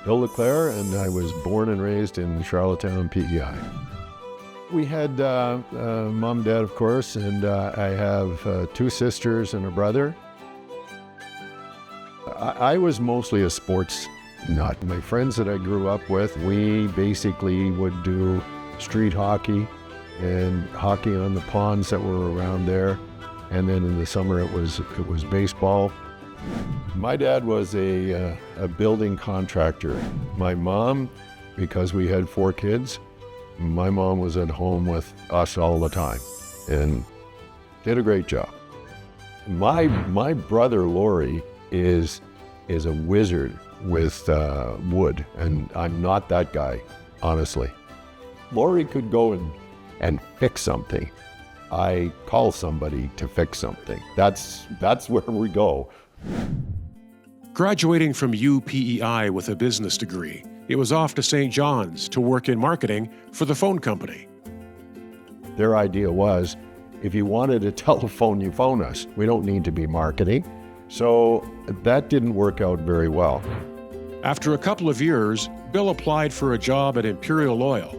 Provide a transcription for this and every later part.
Bill LeClair, and I was born and raised in Charlottetown, PEI. We had mom and dad, of course, and I have 2 sisters and a brother. I was mostly a sports nut. My friends that I grew up with, we basically would do street hockey and hockey on the ponds that were around there. And then in the summer it was baseball. My dad was a building contractor. My mom, because we had 4 kids, my mom was at home with us all the time and did a great job. My brother Laurie is a wizard with wood, and I'm not that guy, honestly. Laurie could go and fix something. I call somebody to fix something. That's where we go. Graduating from UPEI with a business degree, it was off to St. John's to work in marketing for the phone company. Their idea was, if you wanted a telephone, you phone us. We don't need to be marketing. So that didn't work out very well. After a couple of years, Bill applied for a job at Imperial Oil.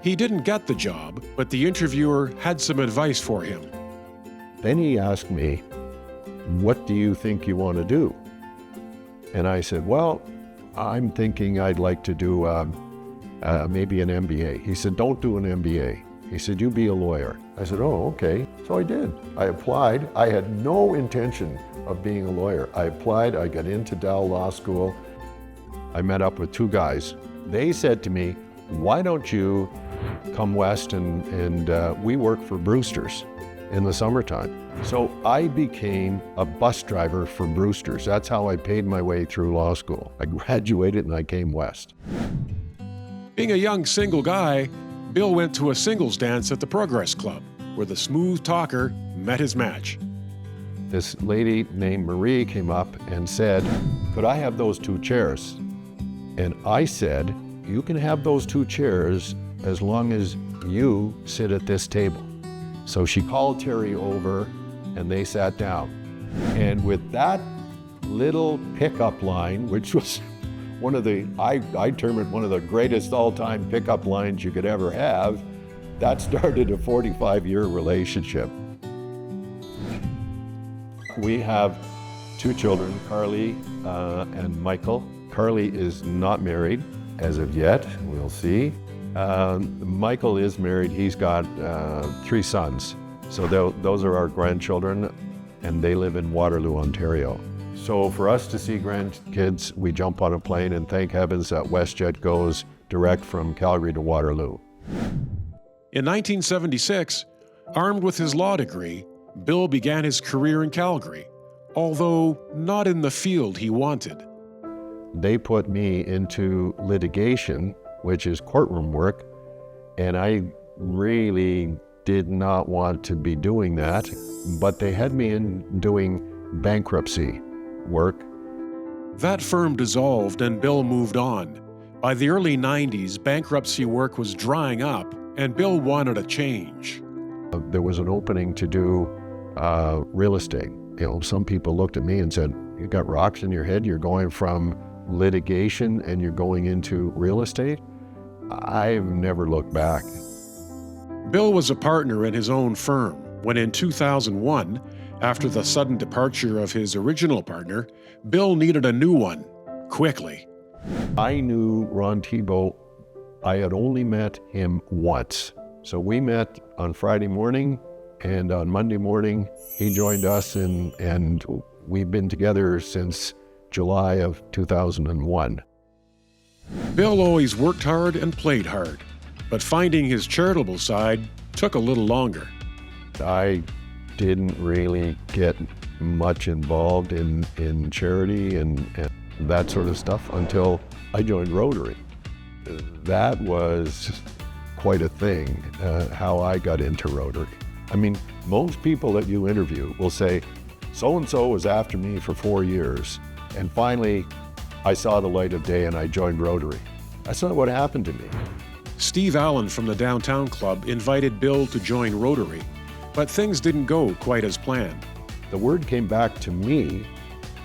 He didn't get the job, but the interviewer had some advice for him. Then he asked me, what do you think you want to do? And I said, well, I'm thinking I'd like to do maybe an MBA. He said, don't do an MBA. He said, you be a lawyer. I said, oh, okay. So I did. I applied. I had no intention of being a lawyer. I applied. I got into Dal Law School. I met up with 2 guys. They said to me, why don't you come west and we work for Brewster's in the summertime. So I became a bus driver for Brewster's. That's how I paid my way through law school. I graduated and I came west. Being a young single guy, Bill went to a singles dance at the Progress Club, where the smooth talker met his match. This lady named Marie came up and said, could I have those 2 chairs? And I said, you can have those 2 chairs as long as you sit at this table. So she called Terry over and they sat down. And with that little pickup line, which was one of the, I term it one of the greatest all-time pickup lines you could ever have, that started a 45-year relationship. We have 2 children, Carly and Michael. Carly is not married as of yet, we'll see. Michael is married, he's got 3 sons. So those are our grandchildren, and they live in Waterloo, Ontario. So for us to see grandkids, we jump on a plane and thank heavens that WestJet goes direct from Calgary to Waterloo. In 1976, armed with his law degree, Bill began his career in Calgary, although not in the field he wanted. They put me into litigation, which is courtroom work, and I really did not want to be doing that, but they had me in doing bankruptcy work. That firm dissolved and Bill moved on. By the early 90s, bankruptcy work was drying up and Bill wanted a change. There was an opening to do real estate. You know, some people looked at me and said, you got rocks in your head, you're going from litigation and you're going into real estate? I've never looked back. Bill was a partner in his own firm when in 2001, after the sudden departure of his original partner, Bill needed a new one, quickly. I knew Ron Thibault. I had only met him once. So we met on Friday morning, and on Monday morning, he joined us, and we've been together since July of 2001. Bill always worked hard and played hard, but finding his charitable side took a little longer. I didn't really get much involved in charity and that sort of stuff until I joined Rotary. That was quite a thing, how I got into Rotary. I mean, most people that you interview will say, so-and-so was after me for 4 years, and finally I saw the light of day and I joined Rotary. That's not what happened to me. Steve Allen from the Downtown Club invited Bill to join Rotary, but things didn't go quite as planned. the word came back to me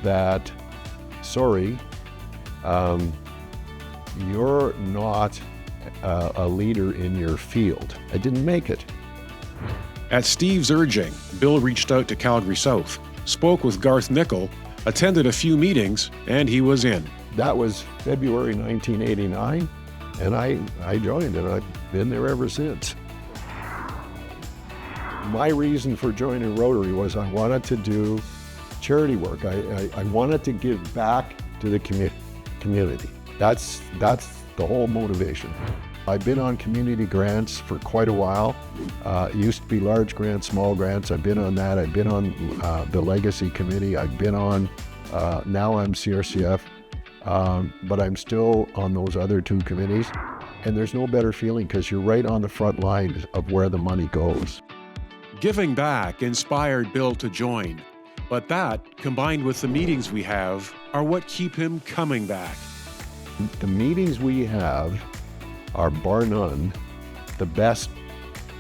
that, sorry, you're not a leader in your field. I didn't make it. At Steve's urging, Bill reached out to Calgary South, spoke with Garth Nickel, attended a few meetings, and he was in. That was February 1989, and I joined, and I've been there ever since. My reason for joining Rotary was I wanted to do charity work. I wanted to give back to the community. That's the whole motivation. I've been on community grants for quite a while. It used to be large grants, small grants. I've been on that. I've been on the Legacy Committee. I've been on, now I'm CRCF, but I'm still on those other two committees. And there's no better feeling because you're right on the front line of where the money goes. Giving back inspired Bill to join, but that, combined with the meetings we have, are what keep him coming back. The meetings we have are, bar none, the best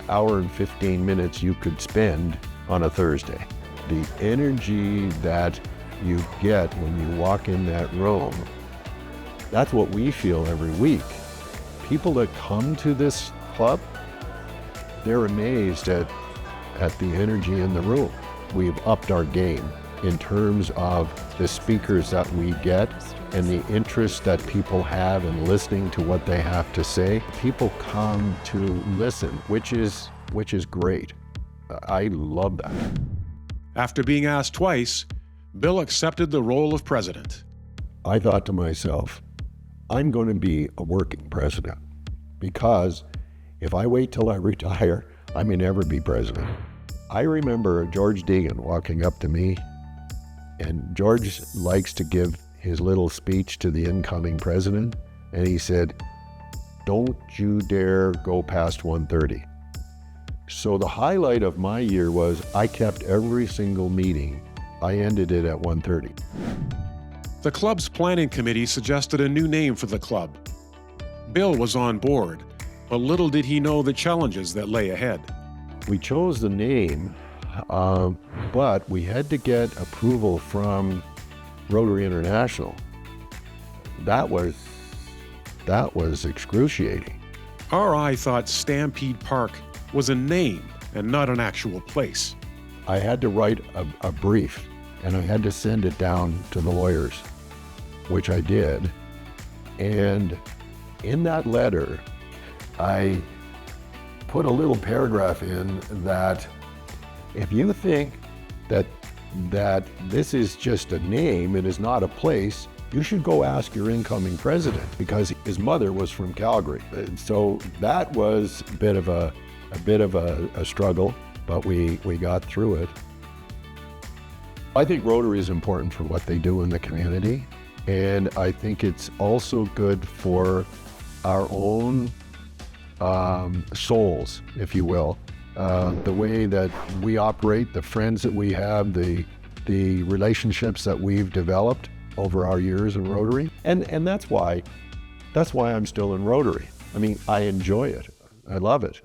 hour and 15 minutes you could spend on a Thursday. The energy that you get when you walk in that room, that's what we feel every week. People that come to this club, they're amazed at the energy in the room. We've upped our game in terms of the speakers that we get and the interest that people have in listening to what they have to say. People come to listen, which is great. I love that. After being asked twice, Bill accepted the role of president. I thought to myself, I'm going to be a working president because if I wait till I retire, I may never be president. I remember George Deegan walking up to me, and George likes to give his little speech to the incoming president, and he said, "Don't you dare go past 1:30. So the highlight of my year was I kept every single meeting. I ended it at 1:30. The club's planning committee suggested a new name for the club. Bill was on board, but little did he know the challenges that lay ahead. We chose the name, but we had to get approval from Rotary International. That was excruciating. RI thought Stampede Park was a name and not an actual place. I had to write a brief, and I had to send it down to the lawyers, which I did. And in that letter, I put a little paragraph in that if you think that this is just a name, it is not a place, you should go ask your incoming president, because his mother was from Calgary. So that was a bit of a struggle, but we got through it. I think Rotary is important for what they do in the community, and I think it's also good for our own souls, if you will. The way that we operate, the friends that we have, the relationships that we've developed over our years in Rotary, and that's why I'm still in Rotary. I mean, I enjoy it. I love it.